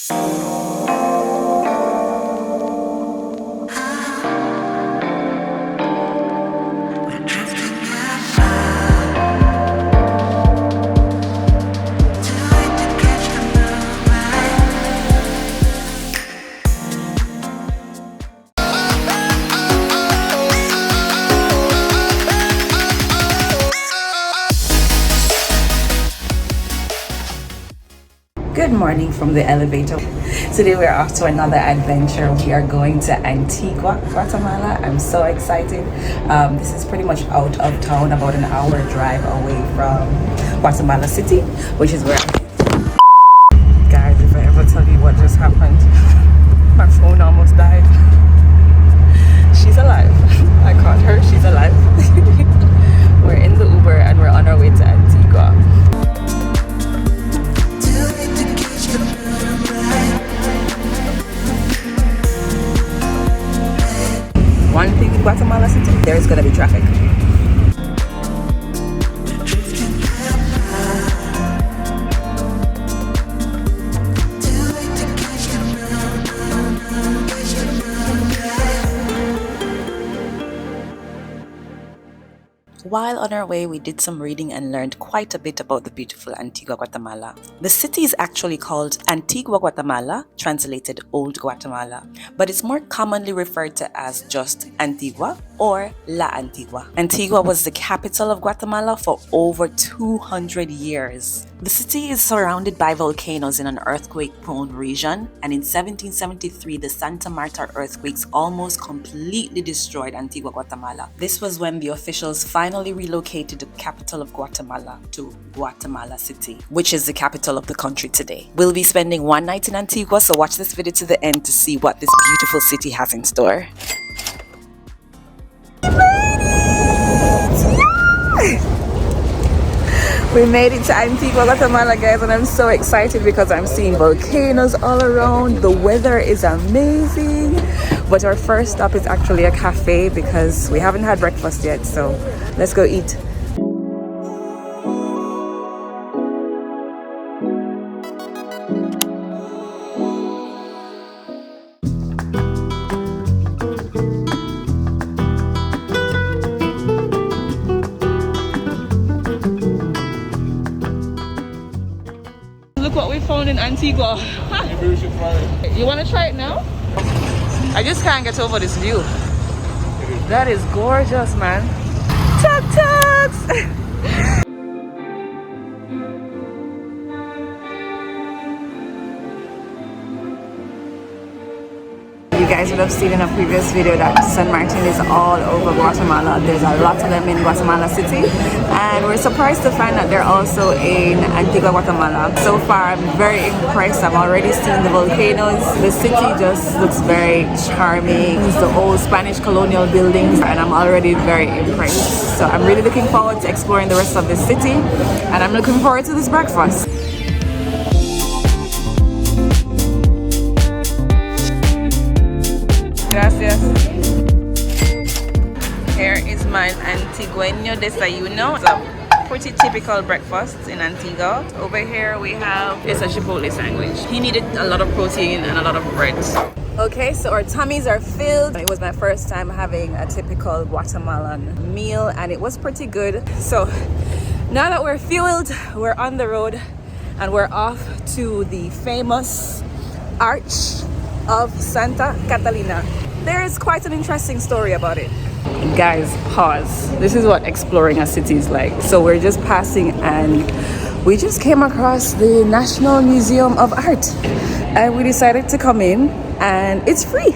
Good morning from the elevator. Today we're off to another adventure. We are going to Antigua, Guatemala. I'm so excited. This is pretty much out of town, about an hour drive away from Guatemala City, which is where guys, if I ever tell you what just happened, my phone almost died. She's alive. I caught her, she's alive. We're in the Uber and we're on our way to Antigua. One thing with Guatemala City, there is going to be traffic. While on our way, we did some reading and learned quite a bit about the beautiful Antigua Guatemala. The city is actually called Antigua Guatemala, translated Old Guatemala, but it's more commonly referred to as just Antigua or La Antigua. Antigua was the capital of Guatemala for over 200 years. The city is surrounded by volcanoes in an earthquake-prone region, and in 1773, the Santa Marta earthquakes almost completely destroyed Antigua Guatemala. This was when the officials finally relocated the capital of Guatemala to Guatemala City, which is the capital of the country today. We'll be spending one night in Antigua, so watch this video to the end to see what this beautiful city has in store. We made it to Antigua Guatemala, guys, and I'm so excited because I'm seeing volcanoes all around. The weather is amazing. But our first stop is actually a cafe because we haven't had breakfast yet, so let's go eat. Look what we found in Antigua. Maybe we should try it. You want to try it now? I just can't get over this view. That is gorgeous, man. Tuk-tuks! You guys would have seen in a previous video that San Martin is all over Guatemala. There's a lot of them in Guatemala City, and we're surprised to find that they're also in Antigua Guatemala. So far, I'm very impressed. I've already seen the volcanoes. The city just looks very charming. It's the old Spanish colonial buildings, and I'm already very impressed. So I'm really looking forward to exploring the rest of this city, and I'm looking forward to this breakfast. Gracias. Here is my antigueño desayuno. It's a pretty typical breakfast in Antigua. Over here we have, it's a chipotle sandwich. He needed a lot of protein and a lot of bread. Okay, so our tummies are filled. It was my first time having a typical Guatemalan meal and it was pretty good. So now that we're fueled, we're on the road and we're off to the famous Arch of Santa Catalina. There is quite an interesting story about it. Guys, pause. This is what exploring a city is like. So we're just passing and we just came across the National Museum of Art and we decided to come in and it's free.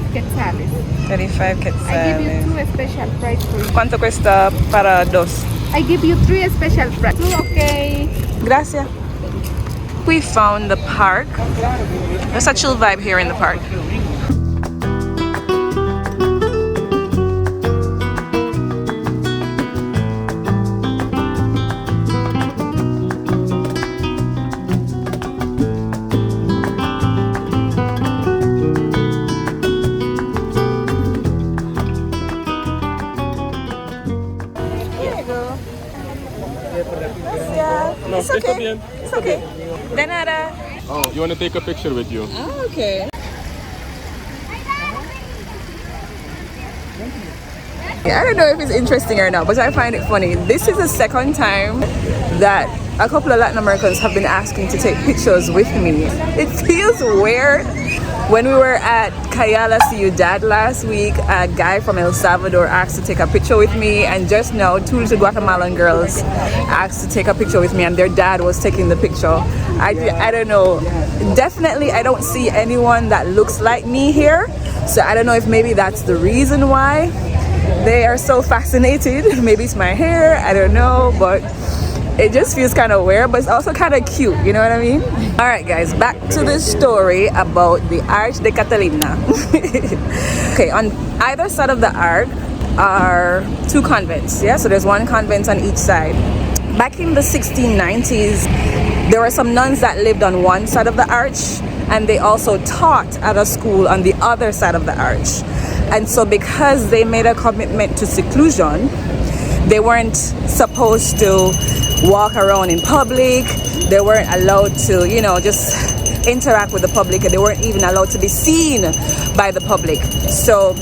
35 quetzales. 35 I give quetzales. you 2 special price for you. ¿Cuánto cuesta para dos? I give you 3 special price. Okay. Gracias. We found the park. There's a chill vibe here in the park. No, It's okay. bien. It's okay. De nada. Oh, you want to take a picture with you? Oh, okay. I don't know if it's interesting or not, but I find it funny. This is the second time that a couple of Latin Americans have been asking to take pictures with me. It feels weird. When we were at Cayala Ciudad last week, a guy from El Salvador asked to take a picture with me, and just now 2 little Guatemalan girls asked to take a picture with me, and their dad was taking the picture. I don't know. Definitely I don't see anyone that looks like me here, so I don't know if maybe that's the reason why they are so fascinated. Maybe it's my hair, I don't know, but it just feels kind of weird, but it's also kind of cute, you know what I mean? All right guys, back to the story about the Arch de Catalina. Okay, on either side of the arc are 2 convents, yeah? So there's 1 convent on each side. Back in the 1690s, there were some nuns that lived on one side of the arch, and they also taught at a school on the other side of the arch. And so because they made a commitment to seclusion, they weren't supposed to walk around in public. They weren't allowed to, you know, just interact with the public, and they weren't even allowed to be seen by the public. So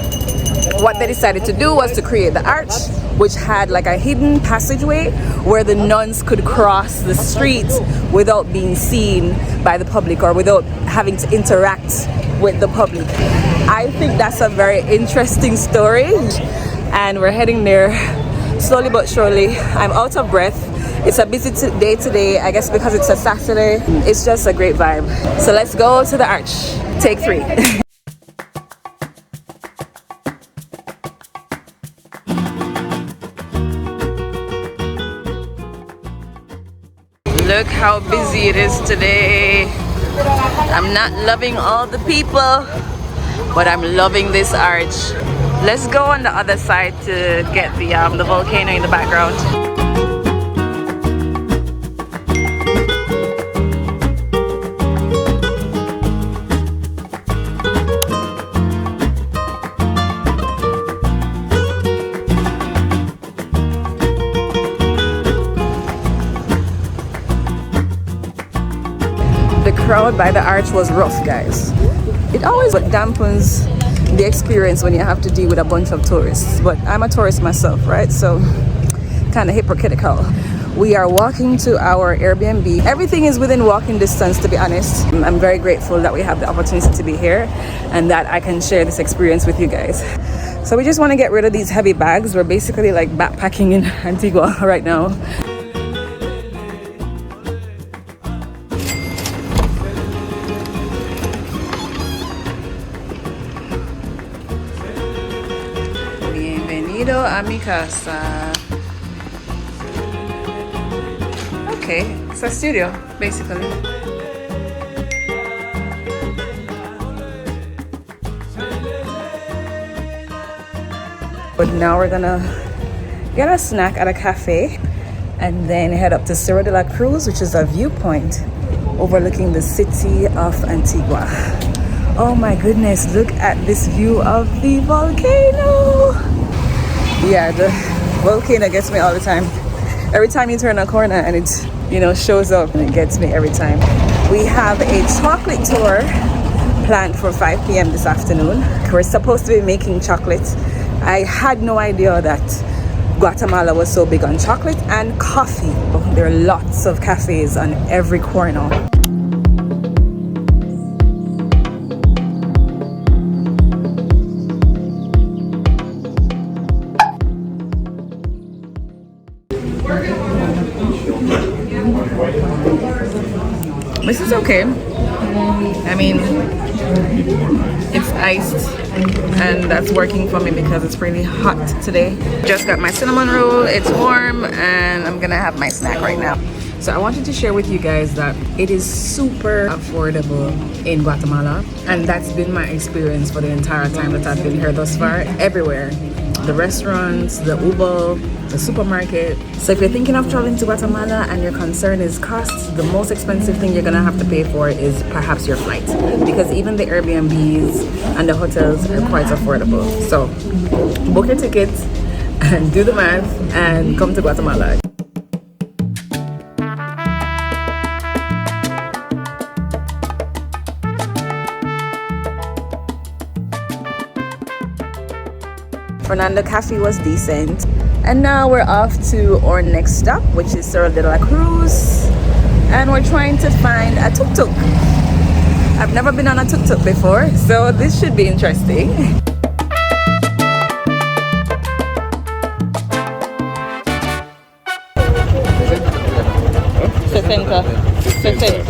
what they decided to do was to create the arch, which had like a hidden passageway where the nuns could cross the street without being seen by the public or without having to interact with the public. I think that's a very interesting story, and we're heading there slowly but surely. I'm out of breath. It's a busy day today, I guess because it's a Saturday. It's just a great vibe. So let's go to the arch. Take 3. Look how busy it is today. I'm not loving all the people, but I'm loving this arch. Let's go on the other side to get the volcano in the background. The crowd by the arch was rough, guys. It always dampens the experience when you have to deal with a bunch of tourists, but I'm a tourist myself, right? So kind of hypocritical. We are walking to our Airbnb. Everything is within walking distance, to be honest. I'm very grateful that we have the opportunity to be here and that I can share this experience with you guys. So we just want to get rid of these heavy bags. We're basically like backpacking in Antigua right now. Bienvenido a mi casa. Okay, it's a studio, basically. But now we're gonna get a snack at a cafe and then head up to Cerro De La Cruz, which is a viewpoint overlooking the city of Antigua. Oh my goodness, look at this view of the volcano. Yeah, the volcano gets me all the time. Every time you turn a corner and it, you know, shows up, and it gets me every time. We have a chocolate tour planned for 5 p.m. this afternoon. We're supposed to be making chocolate. I had no idea that Guatemala was so big on chocolate and coffee. There are lots of cafes on every corner. This is okay. I mean, it's iced, and that's working for me because it's really hot today. Just got my cinnamon roll, it's warm, and I'm gonna have my snack right now. So I wanted to share with you guys that it is super affordable in Guatemala, and that's been my experience for the entire time that I've been here thus far. Everywhere, the restaurants, the Uber, the supermarket. So if you're thinking of traveling to Guatemala and your concern is cost, the most expensive thing you're gonna have to pay for is perhaps your flight, because even the Airbnbs and the hotels are quite affordable. So book your tickets and do the math and come to Guatemala. Fernando Kaffee was decent, and now we're off to our next stop, which is Cerro De La Cruz, and we're trying to find a tuk tuk. I've never been on a tuk tuk before, so this should be interesting. Centra. Okay, 60 is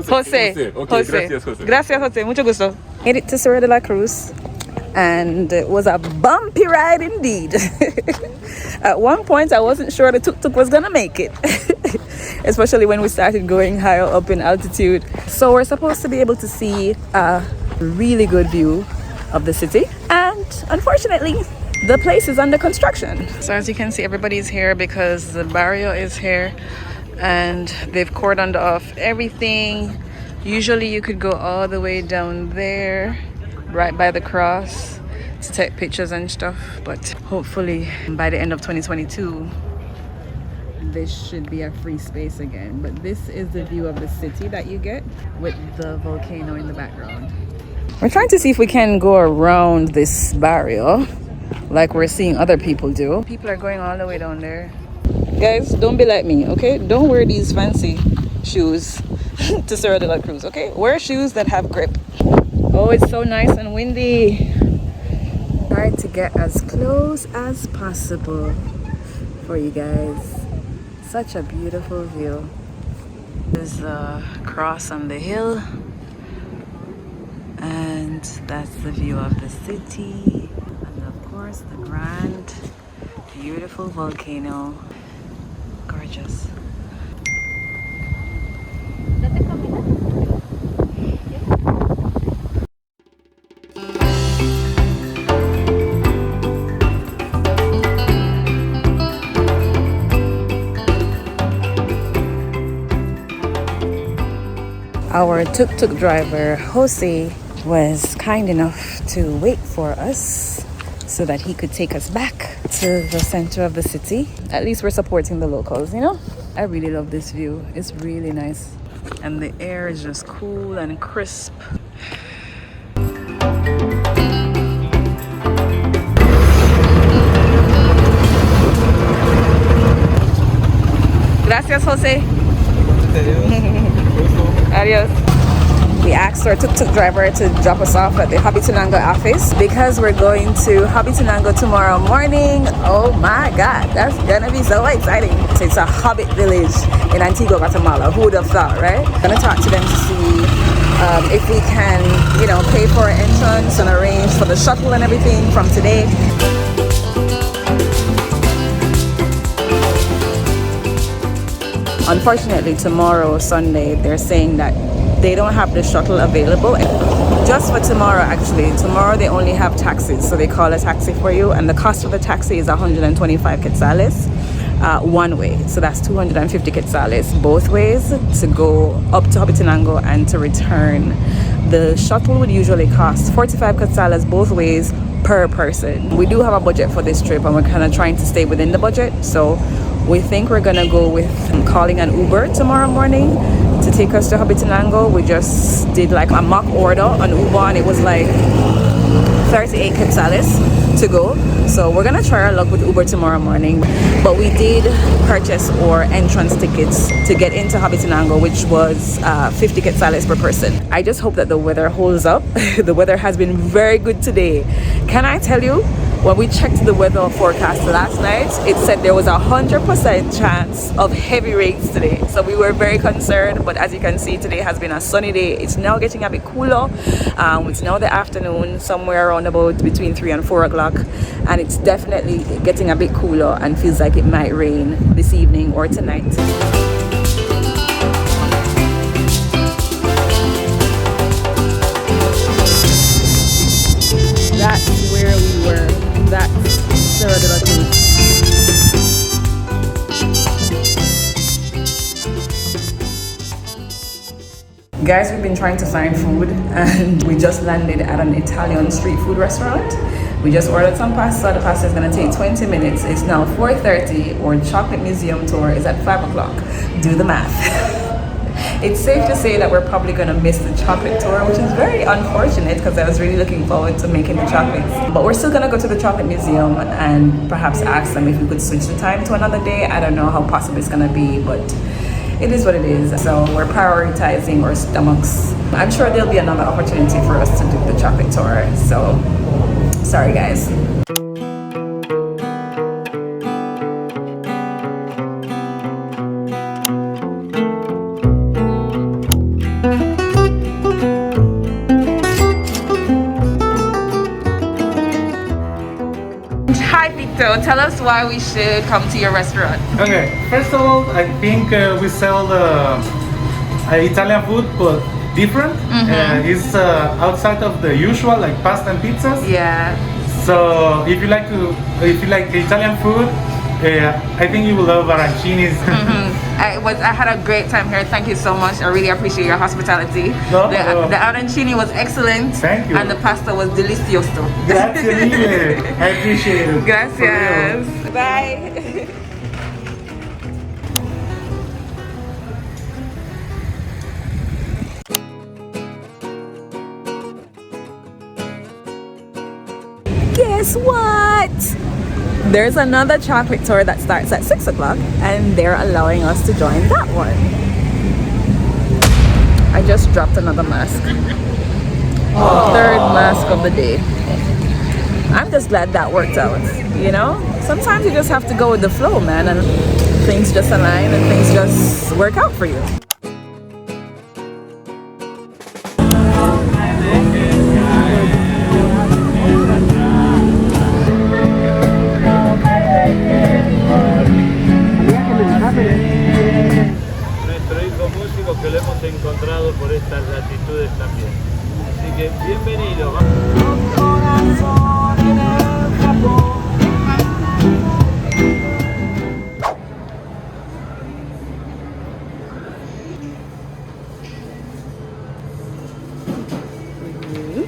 Jose. Okay, gracias, Jose. Gracias, Jose. Mucho gusto. Made it to Cerro De La Cruz, and it was a bumpy ride indeed. At one point, I wasn't sure the tuk-tuk was gonna make it, especially when we started going higher up in altitude. So we're supposed to be able to see a really good view of the city, and unfortunately, the place is under construction. So as you can see, everybody's here because the barrio is here, and they've cordoned off everything. Usually you could go all the way down there right by the cross to take pictures and stuff, but hopefully by the end of 2022 this should be a free space again. But this is the view of the city that you get with the volcano in the background. We're trying to see if we can go around this barrio like we're seeing other people do. People are going all the way down there. Guys, don't be like me, okay? Don't wear these fancy shoes to Cerro De La Cruz, okay? Wear shoes that have grip. Oh, it's so nice and windy. Try to get as close as possible for you guys. Such a beautiful view. There's a cross on the hill, and that's the view of the city, and of course the grand, beautiful volcano. Gorgeous. Our tuk-tuk driver, Jose, was kind enough to wait for us so that he could take us back to the center of the city. At least we're supporting the locals, you know? I really love this view. It's really nice. And the air is just cool and crisp. Gracias, Jose. Adios. We asked our tuk-tuk driver to drop us off at the Hobbitenango Office because we're going to Hobbitenango tomorrow morning. Oh my God, that's gonna be so exciting. So it's a hobbit village in Antigua Guatemala. Who would have thought, right? Gonna talk to them to see if we can, you know, pay for our entrance and arrange for the shuttle and everything from today. Unfortunately, tomorrow, Sunday, they're saying that they don't have the shuttle available. Just for tomorrow, actually. Tomorrow they only have taxis, so they call a taxi for you, and the cost of the taxi is 125 quetzales one way. So that's 250 quetzales both ways to go up to Hobbitenango and to return. The shuttle would usually cost 45 quetzales both ways per person. We do have a budget for this trip, and we're kind of trying to stay within the budget. So we think we're gonna go with calling an Uber tomorrow morning to take us to Hobbitenango. We just did like a mock order on Uber, and it was like 38 quetzales to go. So we're gonna try our luck with Uber tomorrow morning. But we did purchase our entrance tickets to get into Hobbitenango, which was 50 quetzales per person. I just hope that the weather holds up. The weather has been very good today. Can I tell you? When we checked the weather forecast last night, it said there was 100% chance of heavy rains today. So we were very concerned, but as you can see, today has been a sunny day. It's now getting a bit cooler. It's now the afternoon, somewhere around about between 3 and 4 o'clock. And it's definitely getting a bit cooler and feels like it might rain this evening or tonight. That's where we were. That's Cerro De La Cruz. Guys, we've been trying to find food, and we just landed at an Italian street food restaurant. We just ordered some pasta. The pasta is going to take 20 minutes. It's now 4:30. Our chocolate museum tour is at 5 o'clock. Do the math. It's safe to say that we're probably going to miss the chocolate tour, which is very unfortunate because I was really looking forward to making the chocolates. But we're still going to go to the chocolate museum and perhaps ask them if we could switch the time to another day. I don't know how possible it's going to be, but it is what it is. So we're prioritizing our stomachs. I'm sure there'll be another opportunity for us to do the chocolate tour. So sorry, guys. So tell us why we should come to your restaurant. Okay, first of all, I think we sell Italian food, but different. It's outside of the usual, like pasta and pizzas. Yeah. So if you like Italian food, I think you will love Arancini's. I had a great time here. Thank you so much. I really appreciate your hospitality. The arancini was excellent. Thank you. And the pasta was delicioso. Grazie mille. I appreciate it. Gracias. Bye. Guess what? There's another chocolate tour that starts at 6 o'clock, and they're allowing us to join that one. I just dropped another mask. Third mask of the day. I'm just glad that worked out, you know? Sometimes you just have to go with the flow, man, and things just align and things just work out for you. Que lo hemos encontrado por estas latitudes también. Así que bienvenido.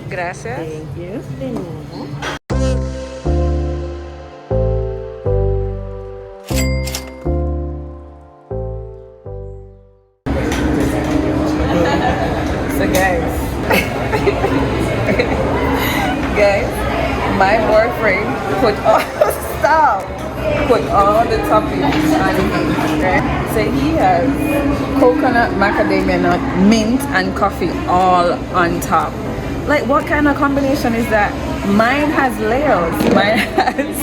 Gracias. Thank you. De nada. So guys, my boyfriend put all the toppings on his, right? So he has coconut, macadamia nut, mint, and coffee all on top. Like, what kind of combination is that? Mine has layers. Mine has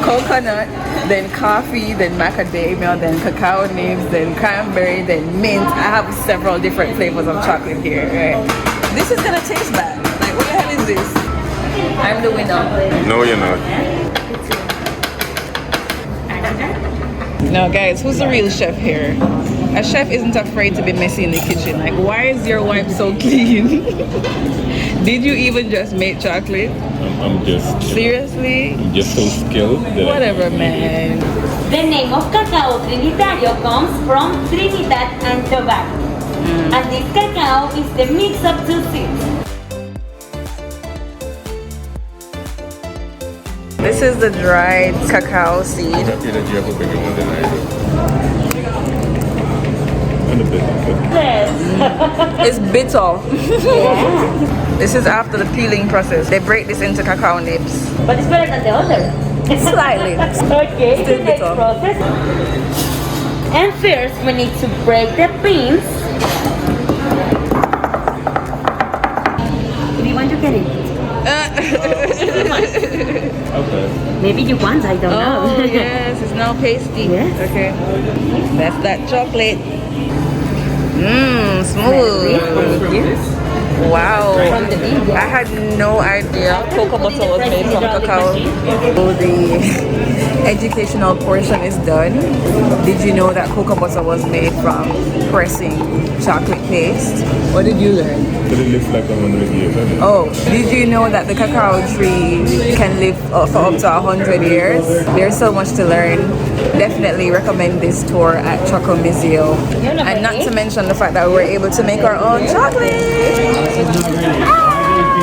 coconut, then coffee, then macadamia, then cacao nibs, then cranberry, then mint. I have several different flavors of chocolate here, right? This is gonna taste bad. Like, what the hell is this? I'm the winner. No, you're not. Now, guys, who's the real chef here? A chef isn't afraid to be messy in the kitchen. Like, why is your wife so clean? Did you even just make chocolate? I'm just. Seriously? I'm just so skilled. That Whatever, man. The name of cacao trinitario comes from Trinidad and Tobago. And this cacao is the mix of two seeds. This is the dried cacao seed. I'm happy that you have a bigger one than I do. And a bit. Yes. It's bitter. Yeah. This is after the peeling process. They break this into cacao nibs. But it's better than the other. Slightly. Okay, Still the next bitter. process. And first, we need to break the beans. Do you want to get it? Okay. Maybe you want, I don't know. Oh, yes, it's now pasty. Yes. Okay. That's that chocolate. Mmm, smooth. Wow. From the bean, yeah. I had no idea cocoa butter was made from cacao. So the educational portion is done. Did you know that cocoa butter was made from pressing chocolate paste? What did you learn? But it lives like 100 years. I think. Oh, did you know that the cacao tree can live for up to 100 years? There's so much to learn. Definitely recommend this tour at Choco Museo. And not to mention the fact that we were able to make our own chocolate.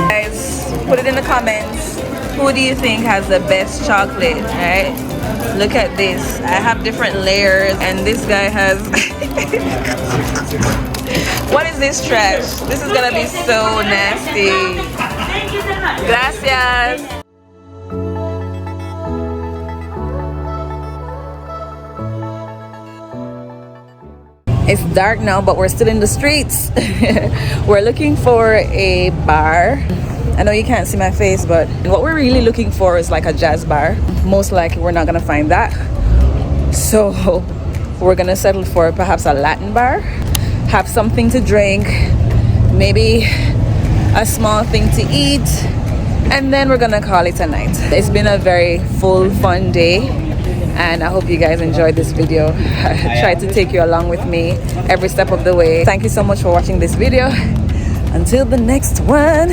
Guys, put it in the comments. Who do you think has the best chocolate, right? Look at this. I have different layers and this guy has... What is this trash? This is gonna be so nasty. Thank you so much. Gracias. It's dark now, but we're still in the streets. We're looking for a bar. I know you can't see my face, but what we're really looking for is like a jazz bar. Most likely we're not gonna find that. So we're gonna settle for perhaps a Latin bar, have something to drink, maybe a small thing to eat, and then we're gonna call it a night. It's been a very full, fun day, and I hope you guys enjoyed this video. I tried to take you along with me every step of the way. Thank you so much for watching this video. Until the next one,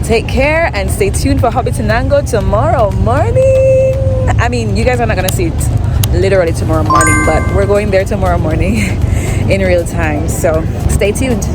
take care and stay tuned for Hobbitenango tomorrow morning. I mean, you guys are not gonna see it literally tomorrow morning, but we're going there tomorrow morning in real time, so stay tuned.